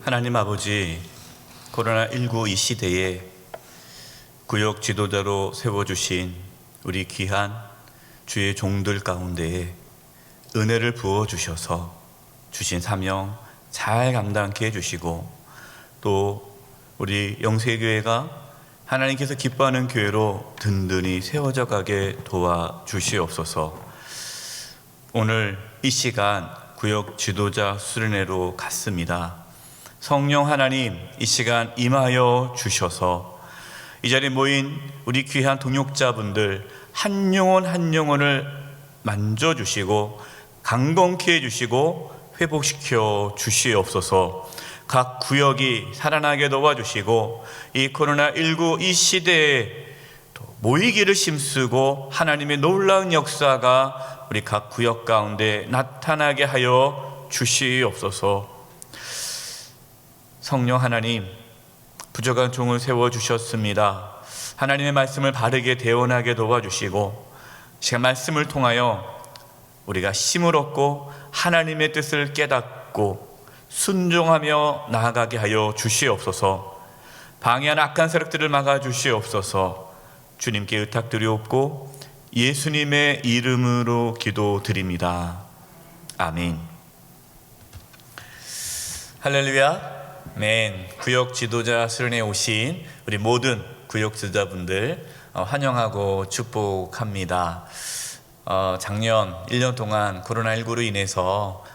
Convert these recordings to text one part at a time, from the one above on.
하나님 아버지, 코로나19 이 시대에 구역 지도자로 세워주신 우리 귀한 주의 종들 가운데에 은혜를 부어주셔서 주신 사명 잘 감당케 해주시고, 또 우리 영세교회가 하나님께서 기뻐하는 교회로 든든히 세워져 가게 도와주시옵소서. 오늘 이 시간 구역 지도자 수련회로 갔습니다. 성령 하나님, 이 시간 임하여 주셔서 이 자리에 모인 우리 귀한 동역자분들 한 영혼 한 영혼을 만져주시고 강건케 해주시고 회복시켜 주시옵소서. 각 구역이 살아나게 도와주시고 이 코로나19 이 시대에 모이기를 힘쓰고 하나님의 놀라운 역사가 우리 각 구역 가운데 나타나게 하여 주시옵소서. 성령 하나님, 부족한 종을 세워주셨습니다. 하나님의 말씀을 바르게 대언하게 도와주시고 시간 말씀을 통하여 우리가 힘을 얻고 하나님의 뜻을 깨닫고 순종하며 나아가게 하여 주시옵소서. 방해한 악한 세력들을 막아 주시옵소서. 주님께 의탁드리옵고 예수님의 이름으로 기도드립니다. 아멘. 할렐루야. 아멘. 구역 지도자 수련회에 오신 우리 모든 구역 지도자분들 환영하고 축복합니다. 작년 1년 동안 코로나19로 인해서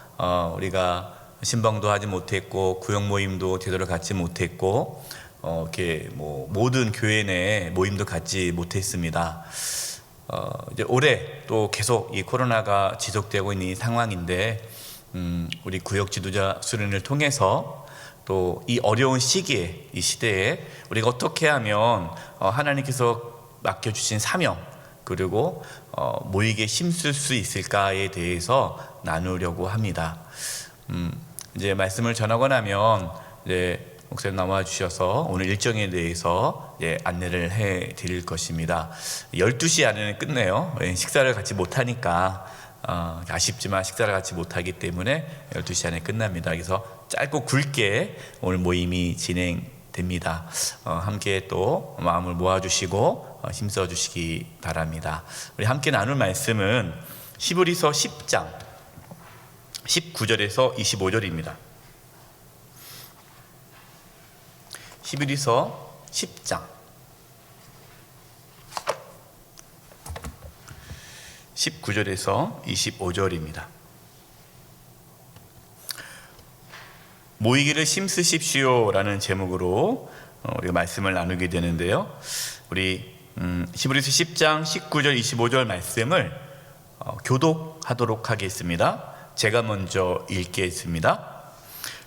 우리가 신방도 하지 못했고 구역 모임도 제대로 갖지 못했고 이렇게 모든 교회 내 모임도 갖지 못했습니다. 이제 올해 또 계속 이 코로나가 지속되고 있는 이 상황인데 우리 구역 지도자 수련을 통해서 또 이 어려운 시기에, 이 시대에 우리가 어떻게 하면 하나님께서 맡겨주신 사명 그리고 모이게 힘쓸 수 있을까에 대해서 나누려고 합니다. 이제 말씀을 전하고 나면 이제 목사님 나와 주셔서 오늘 일정에 대해서 안내를 해 드릴 것입니다. 12시 안에는 끝내요. 식사를 같이 못하니까 아쉽지만 식사를 같이 못하기 때문에 12시 안에 끝납니다. 그래서 짧고 굵게 오늘 모임이 진행됩니다. 함께 또 마음을 모아주시고 힘써 주시기 바랍니다. 우리 함께 나눌 말씀은 히브리서 10장 19절에서 25절입니다. 히브리서 10장 19절에서 25절입니다. 모이기를 힘쓰십시오라는 제목으로 우리가 말씀을 나누게 되는데요. 우리 히브리서 10장 19절 25절 말씀을 교독하도록 하겠습니다. 제가 먼저 읽겠습니다.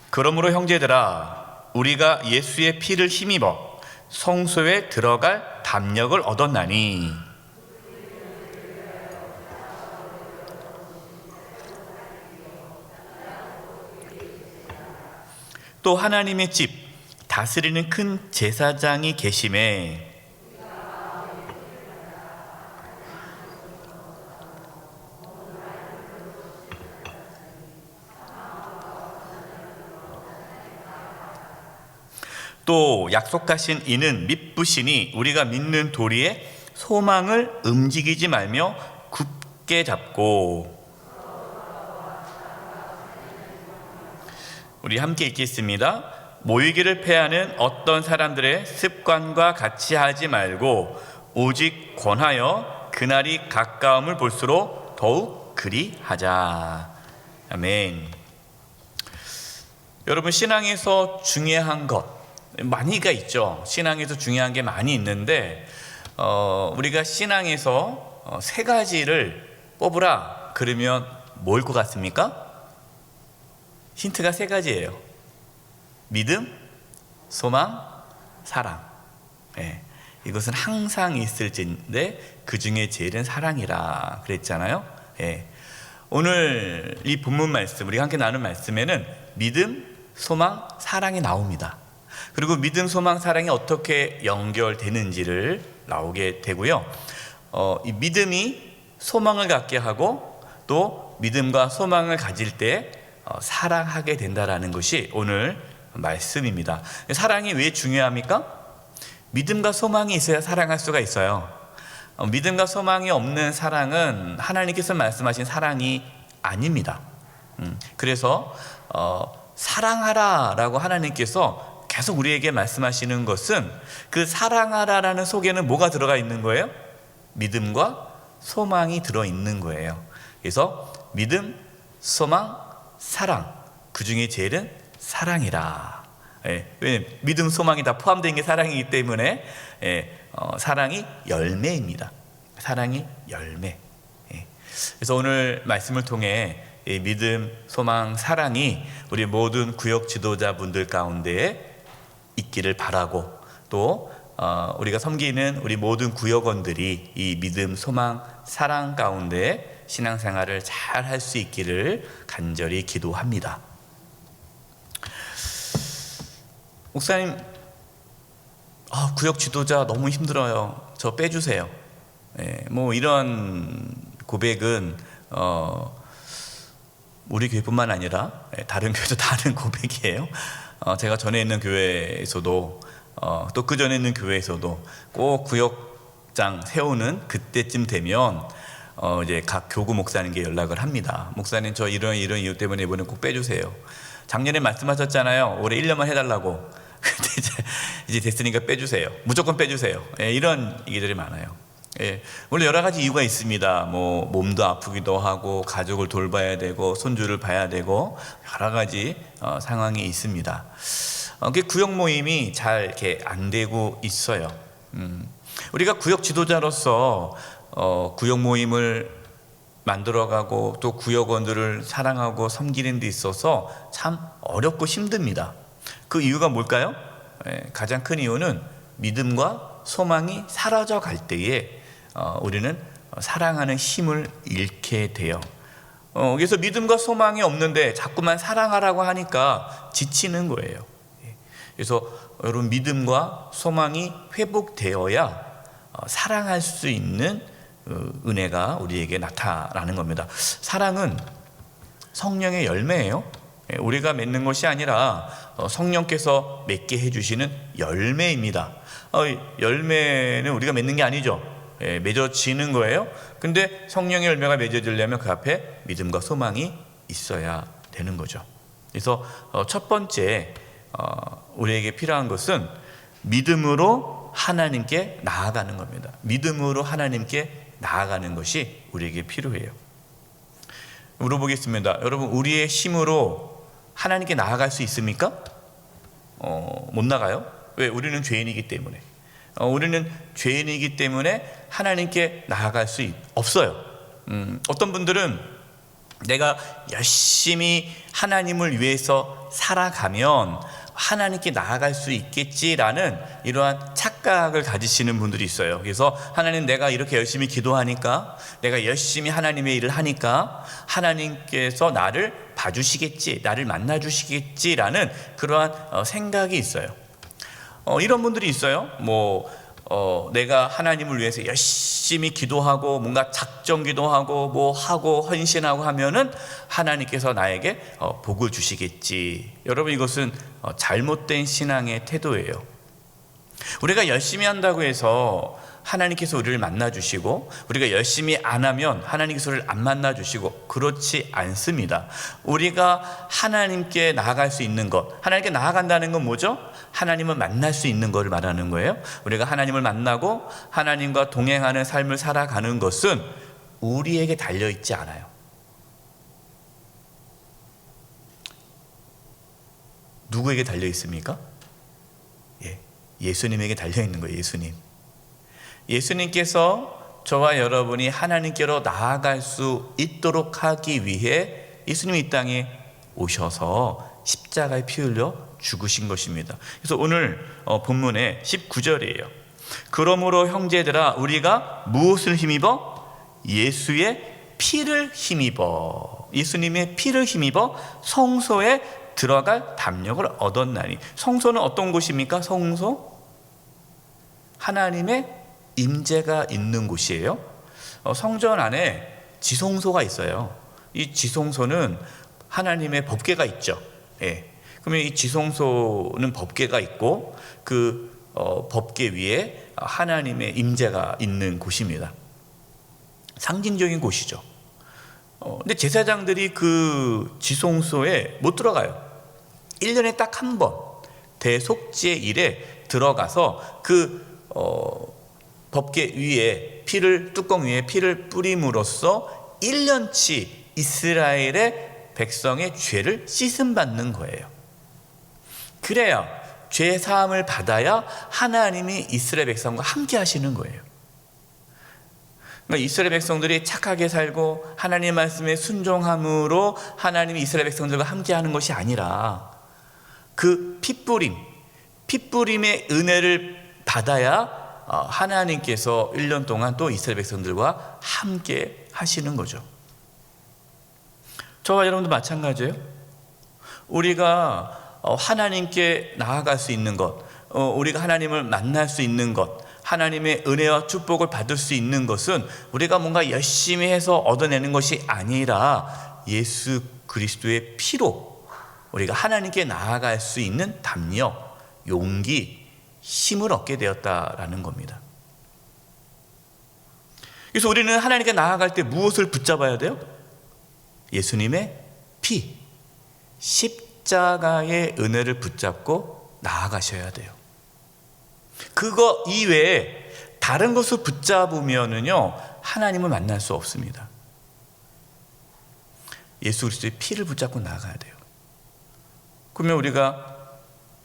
그러므로 형제들아, 우리가 예수의 피를 힘입어 성소에 들어갈 담력을 얻었나니 또 하나님의 집 다스리는 큰 제사장이 계심에 또 약속하신 이는 믿으시니 우리가 믿는 도리에 소망을 움직이지 말며 굳게 잡고. 우리 함께 읽겠습니다. 모이기를 패하는 어떤 사람들의 습관과 같이 하지 말고 오직 권하여 그날이 가까움을 볼수록 더욱 그리 하자. 아멘. 여러분, 신앙에서 중요한 것 많이가 있죠. 신앙에서 중요한 게 많이 있는데 우리가 신앙에서 세 가지를 뽑으라 그러면 뭘 것 같습니까? 힌트가 세 가지예요. 믿음, 소망, 사랑. 이것은 항상 있을 텐데 그 중에 제일은 사랑이라 그랬잖아요. 오늘 이 본문 말씀, 우리가 함께 나눈 말씀에는 믿음, 소망, 사랑이 나옵니다. 그리고 믿음, 소망, 사랑이 어떻게 연결되는지를 나오게 되고요. 이 믿음이 소망을 갖게 하고 또 믿음과 소망을 가질 때 사랑하게 된다라는 것이 오늘 말씀입니다. 사랑이 왜 중요합니까? 믿음과 소망이 있어야 사랑할 수가 있어요. 믿음과 소망이 없는 사랑은 하나님께서 말씀하신 사랑이 아닙니다. 그래서 사랑하라라고 하나님께서 계속 우리에게 말씀하시는 것은 그 사랑하라라는 속에는 뭐가 들어가 있는 거예요? 믿음과 소망이 들어있는 거예요. 그래서 믿음, 소망, 사랑, 그 중에 제일은 사랑이라. 왜냐면 믿음, 소망이 다 포함된 게 사랑이기 때문에 사랑이 열매입니다. 사랑이 열매. 그래서 오늘 말씀을 통해 믿음, 소망, 사랑이 우리 모든 구역 지도자분들 가운데 있기를 바라고, 또 우리가 섬기는 우리 모든 구역원들이 이 믿음, 소망, 사랑 가운데 신앙생활을 잘 할 수 있기를 간절히 기도합니다. 목사님, 구역 지도자 너무 힘들어요. 저 빼주세요. 뭐 이런 고백은 우리 교회뿐만 아니라 다른 교회도 다른 고백이에요. 제가 전에 있는 교회에서도 또 그 전에 있는 교회에서도 꼭 구역장 세우는 그때쯤 되면 이제 각 교구 목사님께 연락을 합니다. 목사님, 저 이런 이유 때문에 이번에 꼭 빼주세요. 작년에 말씀하셨잖아요. 올해 1년만 해달라고. 근데 이제 됐으니까 빼주세요. 무조건 빼주세요. 이런 얘기들이 많아요. 원래 여러 가지 이유가 있습니다. 뭐 몸도 아프기도 하고, 가족을 돌봐야 되고, 손주를 봐야 되고, 여러 가지 상황이 있습니다. 구역 모임이 잘 이렇게 안 되고 있어요. 우리가 구역 지도자로서 구역 모임을 만들어가고 또 구역원들을 사랑하고 섬기는 데 있어서 참 어렵고 힘듭니다. 그 이유가 뭘까요? 가장 큰 이유는 믿음과 소망이 사라져 갈 때에 우리는 사랑하는 힘을 잃게 돼요. 그래서 믿음과 소망이 없는데 자꾸만 사랑하라고 하니까 지치는 거예요. 그래서 여러분, 믿음과 소망이 회복되어야 사랑할 수 있는 은혜가 우리에게 나타나는 겁니다. 사랑은 성령의 열매예요. 우리가 맺는 것이 아니라 성령께서 맺게 해주시는 열매입니다. 열매는 우리가 맺는 게 아니죠. 맺어지는 거예요. 근데 성령의 열매가 맺어지려면 그 앞에 믿음과 소망이 있어야 되는 거죠. 그래서 첫 번째 우리에게 필요한 것은 믿음으로 하나님께 나아가는 겁니다. 믿음으로 하나님께 나아가는 것이 우리에게 필요해요. 물어보겠습니다. 여러분, 우리의 힘으로 하나님께 나아갈 수 있습니까? 못 나가요. 왜? 우리는 죄인이기 때문에. 우리는 죄인이기 때문에 하나님께 나아갈 수 없어요. 어떤 분들은 내가 열심히 하나님을 위해서 살아가면 하나님께 나아갈 수 있겠지라는 이러한 착각을 가지시는 분들이 있어요. 그래서 하나님, 내가 이렇게 열심히 기도하니까, 내가 열심히 하나님의 일을 하니까 하나님께서 나를 봐주시겠지, 나를 만나주시겠지라는 그러한 생각이 있어요. 이런 분들이 있어요. 내가 하나님을 위해서 열심히 기도하고 뭔가 작정기도 하고 뭐 하고 헌신하고 하면은 하나님께서 나에게 복을 주시겠지. 여러분, 이것은 잘못된 신앙의 태도예요. 우리가 열심히 한다고 해서 하나님께서 우리를 만나주시고, 우리가 열심히 안 하면 하나님께서 우리를 안 만나주시고, 그렇지 않습니다. 우리가 하나님께 나아갈 수 있는 것, 하나님께 나아간다는 건 뭐죠? 하나님을 만날 수 있는 것을 말하는 거예요. 우리가 하나님을 만나고 하나님과 동행하는 삶을 살아가는 것은 우리에게 달려있지 않아요. 누구에게 달려있습니까? 예수님에게 달려있는 거예요. 예수님께서 저와 여러분이 하나님께로 나아갈 수 있도록 하기 위해 예수님이 이 땅에 오셔서 십자가에 피 흘려 죽으신 것입니다. 그래서 오늘 본문의 19절이에요. 그러므로 형제들아, 우리가 무엇을 힘입어? 예수의 피를 힘입어. 예수님의 피를 힘입어 성소에 들어갈 담력을 얻었나니. 성소는 어떤 곳입니까? 성소? 하나님의 임재가 있는 곳이에요. 성전 안에 지성소가 있어요. 이 지성소는 하나님의 법궤가 있죠. 그러면 이 지성소는 법궤가 있고 그 법궤 위에 하나님의 임재가 있는 곳입니다. 상징적인 곳이죠. 근데 제사장들이 그 지성소에 못 들어가요. 1년에 딱 한 번 대속죄 일에 들어가서 그 법궤 위에 뚜껑 위에 피를 뿌림으로써 1년치 이스라엘의 백성의 죄를 씻음받는 거예요. 그래야 죄 사함을 받아야 하나님이 이스라엘 백성과 함께 하시는 거예요. 그러니까 이스라엘 백성들이 착하게 살고 하나님 말씀에 순종함으로 하나님이 이스라엘 백성들과 함께 하는 것이 아니라 그 피뿌림의 은혜를 받아야 하나님께서 1년 동안 또 이스라엘 백성들과 함께 하시는 거죠. 저와 여러분도 마찬가지예요. 우리가 하나님께 나아갈 수 있는 것, 우리가 하나님을 만날 수 있는 것, 하나님의 은혜와 축복을 받을 수 있는 것은 우리가 뭔가 열심히 해서 얻어내는 것이 아니라 예수 그리스도의 피로 우리가 하나님께 나아갈 수 있는 담력, 용기, 힘을 얻게 되었다라는 겁니다. 그래서 우리는 하나님께 나아갈 때 무엇을 붙잡아야 돼요? 예수님의 피, 십자가의 은혜를 붙잡고 나아가셔야 돼요. 그거 이외에 다른 것을 붙잡으면은요 하나님을 만날 수 없습니다. 예수 그리스도의 피를 붙잡고 나아가야 돼요. 그러면 우리가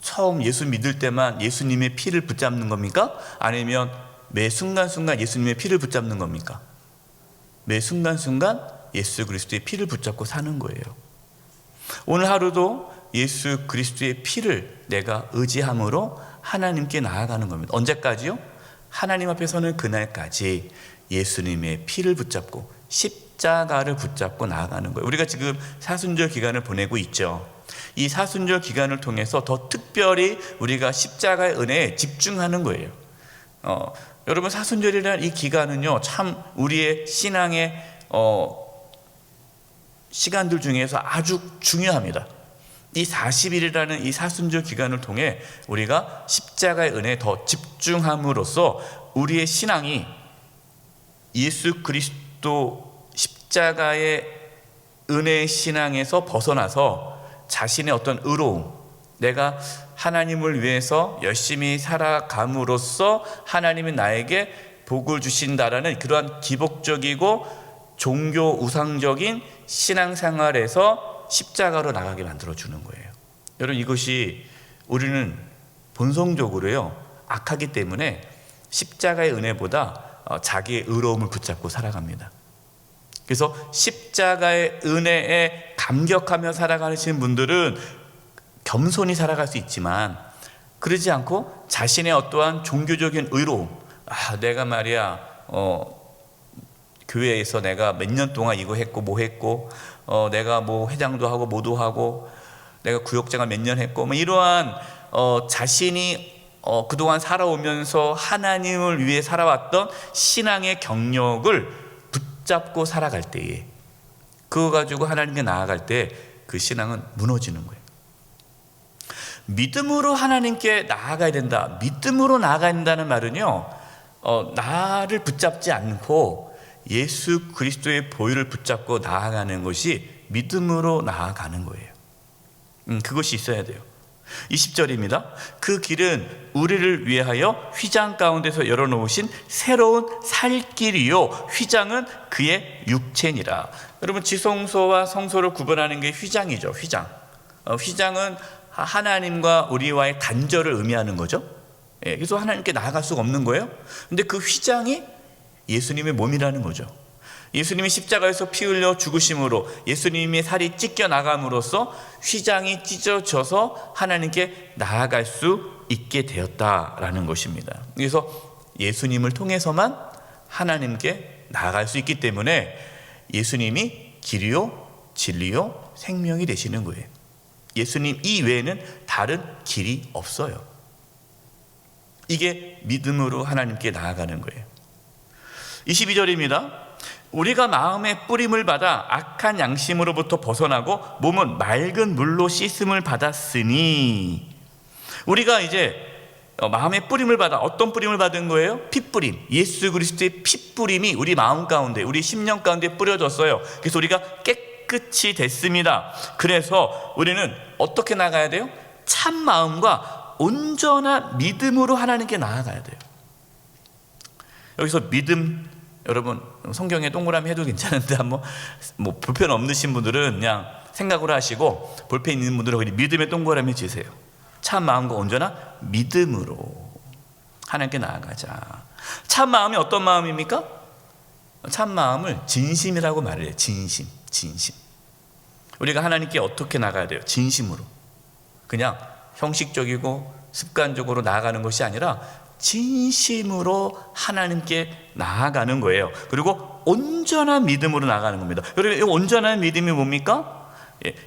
처음 예수 믿을 때만 예수님의 피를 붙잡는 겁니까? 아니면 매 순간순간 예수님의 피를 붙잡는 겁니까? 매 순간순간 예수 그리스도의 피를 붙잡고 사는 거예요. 오늘 하루도 예수 그리스도의 피를 내가 의지함으로 하나님께 나아가는 겁니다. 언제까지요? 하나님 앞에 서는 그날까지 예수님의 피를 붙잡고 십자가를 붙잡고 나아가는 거예요. 우리가 지금 사순절 기간을 보내고 있죠. 이 사순절 기간을 통해서 더 특별히 우리가 십자가의 은혜에 집중하는 거예요. 여러분 사순절이라는 이 기간은요 참 우리의 신앙의 시간들 중에서 아주 중요합니다. 이 40일이라는 이 사순절 기간을 통해 우리가 십자가의 은혜에 더 집중함으로써 우리의 신앙이 예수 그리스도 십자가의 은혜의 신앙에서 벗어나서 자신의 어떤 의로움, 내가 하나님을 위해서 열심히 살아감으로써 하나님이 나에게 복을 주신다라는 그러한 기복적이고 종교 우상적인 신앙생활에서 십자가로 나가게 만들어주는 거예요. 여러분 이것이 우리는 본성적으로요 악하기 때문에 십자가의 은혜보다 자기의 의로움을 붙잡고 살아갑니다. 그래서 십자가의 은혜에 감격하며 살아가시는 분들은 겸손히 살아갈 수 있지만 그러지 않고 자신의 어떠한 종교적인 의로움, 내가 말이야 교회에서 내가 몇 년 동안 이거 했고 뭐 했고 내가 뭐 회장도 하고 뭐도 하고 내가 구역장을 몇 년 했고 뭐 이러한 자신이 그동안 살아오면서 하나님을 위해 살아왔던 신앙의 경력을 붙잡고 살아갈 때에 그거 가지고 하나님께 나아갈 때 그 신앙은 무너지는 거예요. 믿음으로 하나님께 나아가야 된다. 믿음으로 나아가야 된다는 말은요 나를 붙잡지 않고 예수 그리스도의 보혈을 붙잡고 나아가는 것이 믿음으로 나아가는 거예요. 그것이 있어야 돼요. 20절입니다. 그 길은 우리를 위하여 휘장 가운데서 열어놓으신 새로운 살길이요 휘장은 그의 육체니라. 여러분 지성소와 성소를 구분하는 게 휘장이죠. 휘장은 하나님과 우리와의 단절을 의미하는 거죠. 그래서 하나님께 나아갈 수가 없는 거예요. 근데 그 휘장이 예수님의 몸이라는 거죠. 예수님이 십자가에서 피 흘려 죽으심으로 예수님의 살이 찢겨 나감으로써 휘장이 찢어져서 하나님께 나아갈 수 있게 되었다라는 것입니다. 그래서 예수님을 통해서만 하나님께 나아갈 수 있기 때문에 예수님이 길이요 진리요 생명이 되시는 거예요. 예수님 이외에는 다른 길이 없어요. 이게 믿음으로 하나님께 나아가는 거예요. 22절입니다. 우리가 마음의 뿌림을 받아 악한 양심으로부터 벗어나고 몸은 맑은 물로 씻음을 받았으니, 우리가 이제 마음의 뿌림을 받아, 어떤 뿌림을 받은 거예요? 핏뿌림, 예수 그리스도의 핏뿌림이 우리 마음 가운데, 우리 심령 가운데 뿌려졌어요. 그래서 우리가 깨끗이 됐습니다. 그래서 우리는 어떻게 나가야 돼요? 참 마음과 온전한 믿음으로 하나님께 나아가야 돼요. 여기서 믿음, 여러분 성경에 동그라미 해도 괜찮은데 한번 뭐 볼펜 없으신 분들은 그냥 생각으로 하시고, 볼펜 있는 분들은 그냥 믿음의 동그라미 지세요. 참 마음과 온전한 믿음으로 하나님께 나아가자. 참 마음이 어떤 마음입니까? 참 마음을 진심이라고 말을 해요. 진심. 우리가 하나님께 어떻게 나가야 돼요? 진심으로. 그냥 형식적이고 습관적으로 나아가는 것이 아니라 진심으로 하나님께 나아가는 거예요. 그리고 온전한 믿음으로 나아가는 겁니다. 여러분, 이 온전한 믿음이 뭡니까?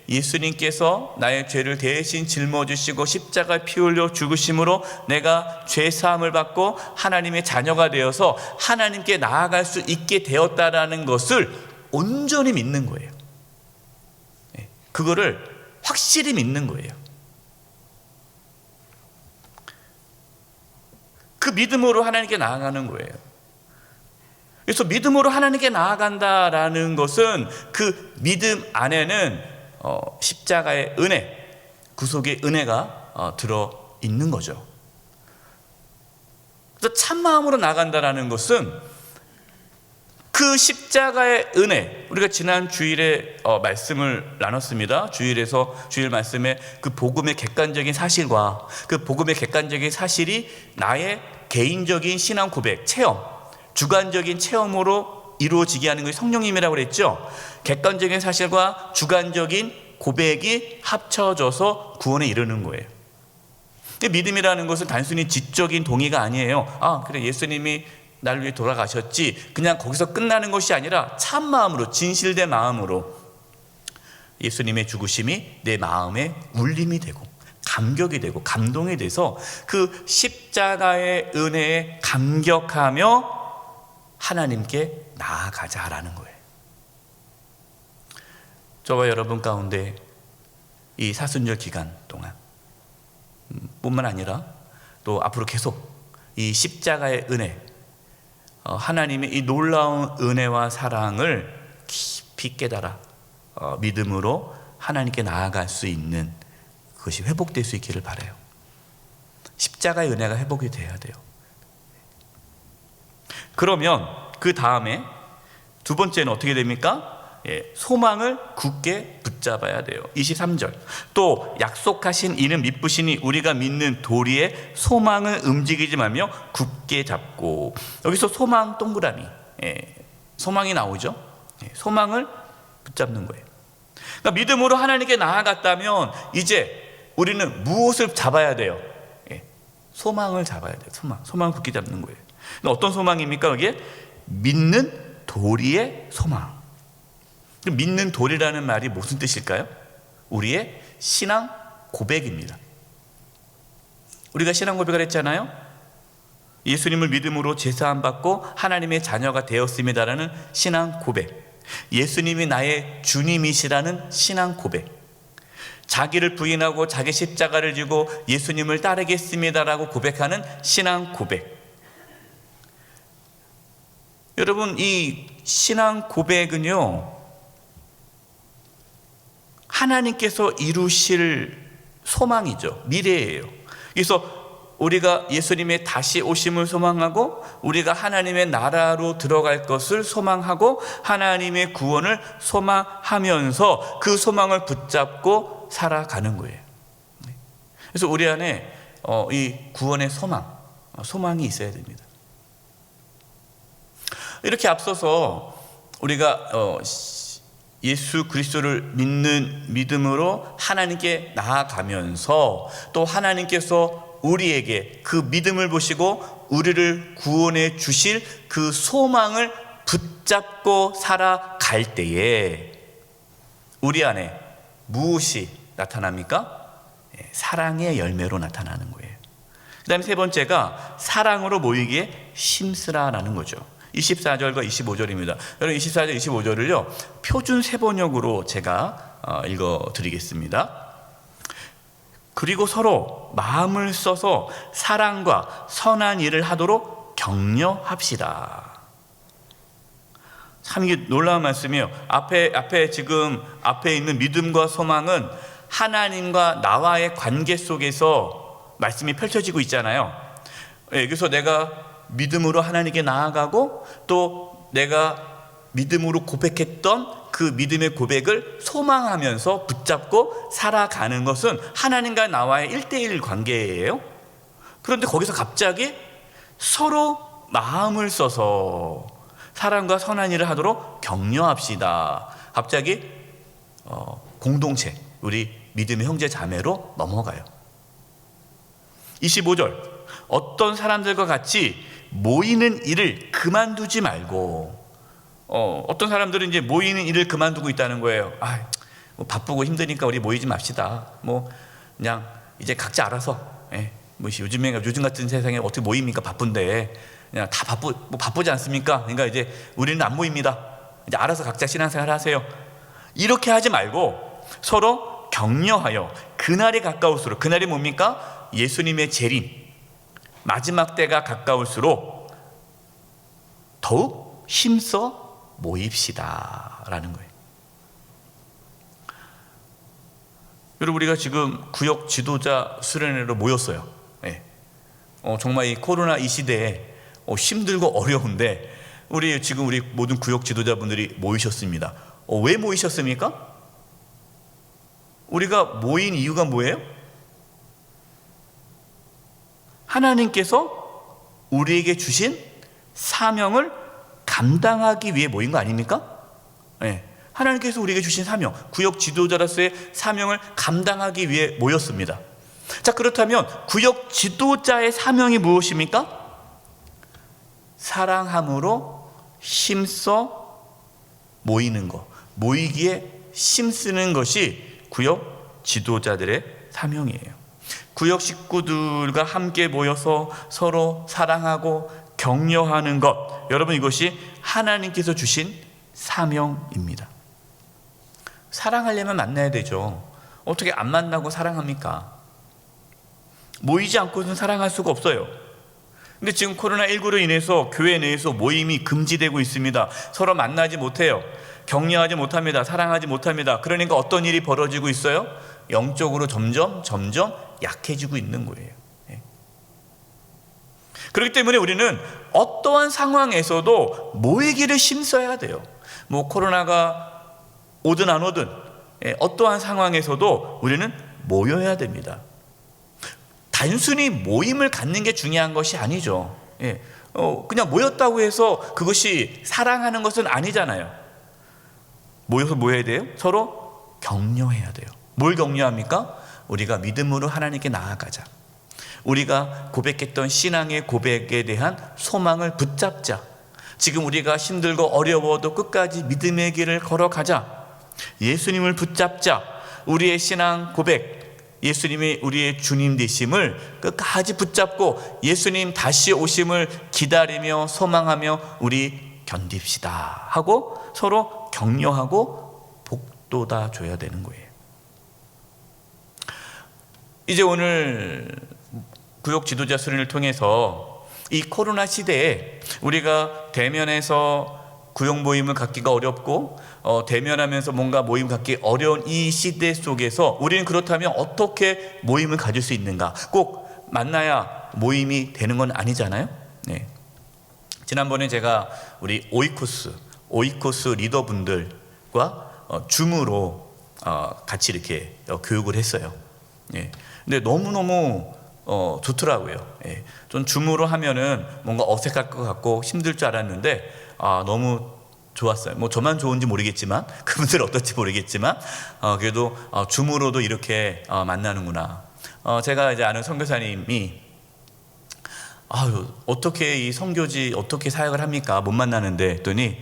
예수님께서 나의 죄를 대신 짊어지시고 십자가에 피 흘려 죽으심으로 내가 죄 사함을 받고 하나님의 자녀가 되어서 하나님께 나아갈 수 있게 되었다라는 것을 온전히 믿는 거예요. 그거를 확실히 믿는 거예요. 그 믿음으로 하나님께 나아가는 거예요. 그래서 믿음으로 하나님께 나아간다라는 것은 그 믿음 안에는 십자가의 은혜, 구속의 은혜가 들어 있는 거죠. 그래서 참 마음으로 나간다라는 것은 그 십자가의 은혜, 우리가 지난 주일에 말씀을 나눴습니다. 주일 말씀에 그 복음의 객관적인 사실과 그 복음의 객관적인 사실이 나의 개인적인 신앙 고백, 체험, 주관적인 체험으로 이루어지게 하는 것이 성령님이라고 그랬죠. 객관적인 사실과 주관적인 고백이 합쳐져서 구원에 이르는 거예요. 믿음이라는 것은 단순히 지적인 동의가 아니에요. 아, 그래, 예수님이 날 위해 돌아가셨지, 그냥 거기서 끝나는 것이 아니라 참 마음으로, 진실된 마음으로 예수님의 죽으심이 내 마음에 울림이 되고 감격이 되고 감동이 돼서 그 십자가의 은혜에 감격하며 하나님께 나아가자라는 거예요. 저와 여러분 가운데 이 사순절 기간 동안 뿐만 아니라 또 앞으로 계속 이 십자가의 은혜, 하나님의 이 놀라운 은혜와 사랑을 깊이 깨달아 믿음으로 하나님께 나아갈 수 있는, 그것이 회복될 수 있기를 바라요. 십자가의 은혜가 회복이 돼야 돼요. 그러면 그 다음에 두 번째는 어떻게 됩니까? 소망을 굳게 붙잡아야 돼요. 23절, 또 약속하신 이는 믿으시니 우리가 믿는 도리에 소망을 움직이지 말며 굳게 잡고. 여기서 소망 동그라미, 소망이 나오죠. 소망을 붙잡는 거예요. 그러니까 믿음으로 하나님께 나아갔다면 이제 우리는 무엇을 잡아야 돼요? 소망을 잡아야 돼요. 소망을 굳게 잡는 거예요. 어떤 소망입니까? 이게 믿는 도리의 소망. 믿는 도리라는 말이 무슨 뜻일까요? 우리의 신앙 고백입니다. 우리가 신앙 고백을 했잖아요. 예수님을 믿음으로 제사함 받고 하나님의 자녀가 되었습니다라는 신앙 고백. 예수님이 나의 주님이시라는 신앙 고백. 자기를 부인하고 자기 십자가를 지고 예수님을 따르겠습니다라고 고백하는 신앙 고백. 여러분, 이 신앙 고백은요, 하나님께서 이루실 소망이죠. 미래예요. 그래서 우리가 예수님의 다시 오심을 소망하고 우리가 하나님의 나라로 들어갈 것을 소망하고 하나님의 구원을 소망하면서 그 소망을 붙잡고 살아가는 거예요. 그래서 우리 안에 이 구원의 소망이 있어야 됩니다. 이렇게 앞서서 우리가 예수 그리스도를 믿는 믿음으로 하나님께 나아가면서 또 하나님께서 우리에게 그 믿음을 보시고 우리를 구원해 주실 그 소망을 붙잡고 살아갈 때에 우리 안에 무엇이 나타납니까? 사랑의 열매로 나타나는 거예요. 그 다음에 세 번째가 사랑으로 모이기에 힘쓰라라는 거죠. 24절과 25절입니다. 여러분 24절, 25절을요 표준 세번역으로 제가 읽어드리겠습니다. 그리고 서로 마음을 써서 사랑과 선한 일을 하도록 격려합시다. 참 이게 놀라운 말씀이에요. 앞에 있는 믿음과 소망은 하나님과 나와의 관계 속에서 말씀이 펼쳐지고 있잖아요. 그래서 내가 믿음으로 하나님께 나아가고 또 내가 믿음으로 고백했던 그 믿음의 고백을 소망하면서 붙잡고 살아가는 것은 하나님과 나와의 1대1 관계예요. 그런데 거기서 갑자기 서로 마음을 써서 사랑과 선한 일을 하도록 격려합시다. 갑자기 공동체, 우리 믿음의 형제 자매로 넘어가요. 25절, 어떤 사람들과 같이 모이는 일을 그만두지 말고, 어떤 사람들은 이제 모이는 일을 그만두고 있다는 거예요. 뭐 바쁘고 힘드니까 우리 모이지 맙시다. 뭐 그냥 이제 각자 알아서, 요즘 같은 세상에 어떻게 모입니까? 바쁜데 그냥 다 바쁘지 않습니까? 그러니까 이제 우리는 안 모입니다. 이제 알아서 각자 신앙생활 하세요. 이렇게 하지 말고 서로 격려하여 그날이 가까울수록, 그날이 뭡니까? 예수님의 재림, 마지막 때가 가까울수록 더욱 힘써 모입시다 라는 거예요. 여러분 우리가 지금 구역 지도자 수련회로 모였어요. 정말 이 코로나 이 시대에 힘들고 어려운데 우리 모든 구역 지도자분들이 모이셨습니다. 왜 모이셨습니까? 우리가 모인 이유가 뭐예요? 하나님께서 우리에게 주신 사명을 감당하기 위해 모인 거 아닙니까? 하나님께서 우리에게 주신 사명, 구역 지도자로서의 사명을 감당하기 위해 모였습니다. 자, 그렇다면 구역 지도자의 사명이 무엇입니까? 사랑함으로 힘써 모이는 것, 모이기에 힘쓰는 것이 구역 지도자들의 사명이에요. 구역 식구들과 함께 모여서 서로 사랑하고 격려하는 것, 여러분 이것이 하나님께서 주신 사명입니다. 사랑하려면 만나야 되죠. 어떻게 안 만나고 사랑합니까? 모이지 않고는 사랑할 수가 없어요. 근데 지금 코로나19로 인해서 교회 내에서 모임이 금지되고 있습니다. 서로 만나지 못해요. 격려하지 못합니다. 사랑하지 못합니다. 그러니까 어떤 일이 벌어지고 있어요? 영적으로 점점 약해지고 있는 거예요. 그렇기 때문에 우리는 어떠한 상황에서도 모이기를 힘써야 돼요. 뭐 코로나가 오든 안 오든 어떠한 상황에서도 우리는 모여야 됩니다. 단순히 모임을 갖는 게 중요한 것이 아니죠. 그냥 모였다고 해서 그것이 사랑하는 것은 아니잖아요. 모여서 뭐 해야 돼요? 서로 격려해야 돼요. 뭘 격려합니까? 우리가 믿음으로 하나님께 나아가자. 우리가 고백했던 신앙의 고백에 대한 소망을 붙잡자. 지금 우리가 힘들고 어려워도 끝까지 믿음의 길을 걸어가자. 예수님을 붙잡자. 우리의 신앙 고백, 예수님이 우리의 주님 되심을 끝까지 붙잡고 예수님 다시 오심을 기다리며 소망하며 우리 견딥시다 하고 서로 격려하고 복돋아 줘야 되는 거예요. 이제 오늘 구역 지도자 수련을 통해서 이 코로나 시대에 우리가 대면에서 구역 모임을 갖기가 어렵고 대면하면서 뭔가 모임 갖기 어려운 이 시대 속에서 우리는 그렇다면 어떻게 모임을 가질 수 있는가? 꼭 만나야 모임이 되는 건 아니잖아요. 지난번에 제가 우리 오이코스 리더분들과 줌으로 같이 이렇게 교육을 했어요. 근데 너무너무 좋더라고요. 좀 줌으로 하면은 뭔가 어색할 것 같고 힘들 줄 알았는데 너무 좋았어요. 뭐 저만 좋은지 모르겠지만 그분들 어떨지 모르겠지만 그래도 줌으로도 이렇게 만나는구나. 제가 이제 아는 선교사님이 어떻게 이 선교지 어떻게 사역을 합니까? 못 만나는데 했더니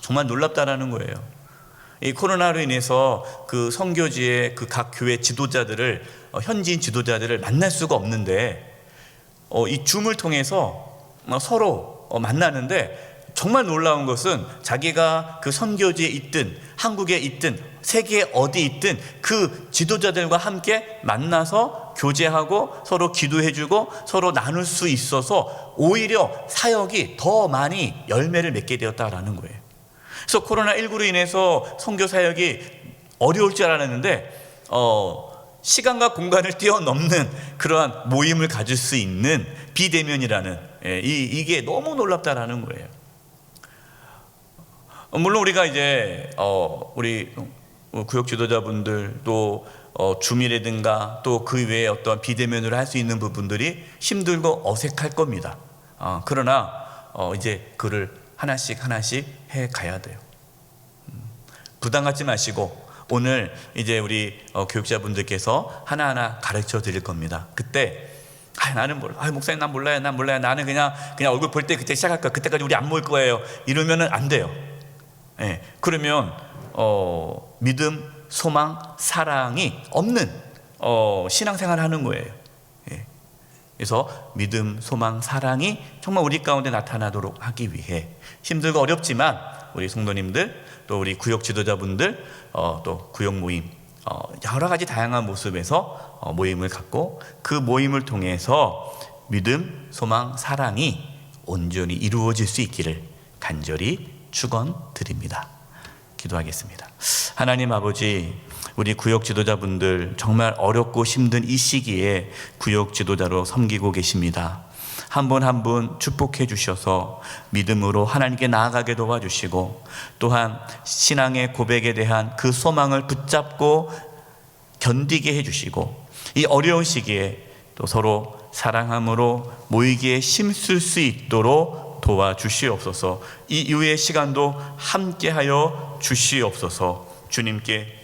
정말 놀랍다라는 거예요. 이 코로나로 인해서 그 선교지의 그 각 교회 지도자들을 현지인 지도자들을 만날 수가 없는데 이 줌을 통해서 서로 만나는데 정말 놀라운 것은 자기가 그 선교지에 있든 한국에 있든 세계 어디 있든 그 지도자들과 함께 만나서 교제하고 서로 기도해주고 서로 나눌 수 있어서 오히려 사역이 더 많이 열매를 맺게 되었다라는 거예요. 그래서 코로나19로 인해서 선교 사역이 어려울 줄 알았는데 시간과 공간을 뛰어넘는 그러한 모임을 가질 수 있는 비대면이라는 이게 너무 놀랍다라는 거예요. 물론 우리가 이제 우리 구역 지도자분들 또 줌이라든가 또 그 외에 어떤 비대면으로 할 수 있는 부분들이 힘들고 어색할 겁니다. 그러나 이제 그를 하나씩 해 가야 돼요. 부담 갖지 마시고 오늘 이제 우리 교육자분들께서 하나하나 가르쳐 드릴 겁니다. 그때 나는 몰라. 목사님 난 몰라요. 나는 그냥 얼굴 볼 때 그때 시작할 거야. 그때까지 우리 안 모일 거예요. 이러면은 안 돼요. 예. 그러면 믿음, 소망, 사랑이 없는 신앙생활을 하는 거예요. 예. 그래서 믿음, 소망, 사랑이 정말 우리 가운데 나타나도록 하기 위해 힘들고 어렵지만 우리 성도님들 또 우리 구역 지도자분들 또 구역 모임 여러 가지 다양한 모습에서 모임을 갖고 그 모임을 통해서 믿음, 소망, 사랑이 온전히 이루어질 수 있기를 간절히 축원드립니다. 기도하겠습니다. 하나님 아버지, 우리 구역 지도자분들 정말 어렵고 힘든 이 시기에 구역 지도자로 섬기고 계십니다. 한 분 한 분 축복해 주셔서 믿음으로 하나님께 나아가게 도와주시고 또한 신앙의 고백에 대한 그 소망을 붙잡고 견디게 해주시고 이 어려운 시기에 또 서로 사랑함으로 모이기에 힘쓸 수 있도록 도와주시옵소서. 이 이후의 시간도 함께하여 주시옵소서. 주님께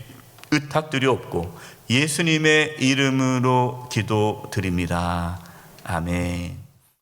의탁드리옵고 예수님의 이름으로 기도드립니다. 아멘.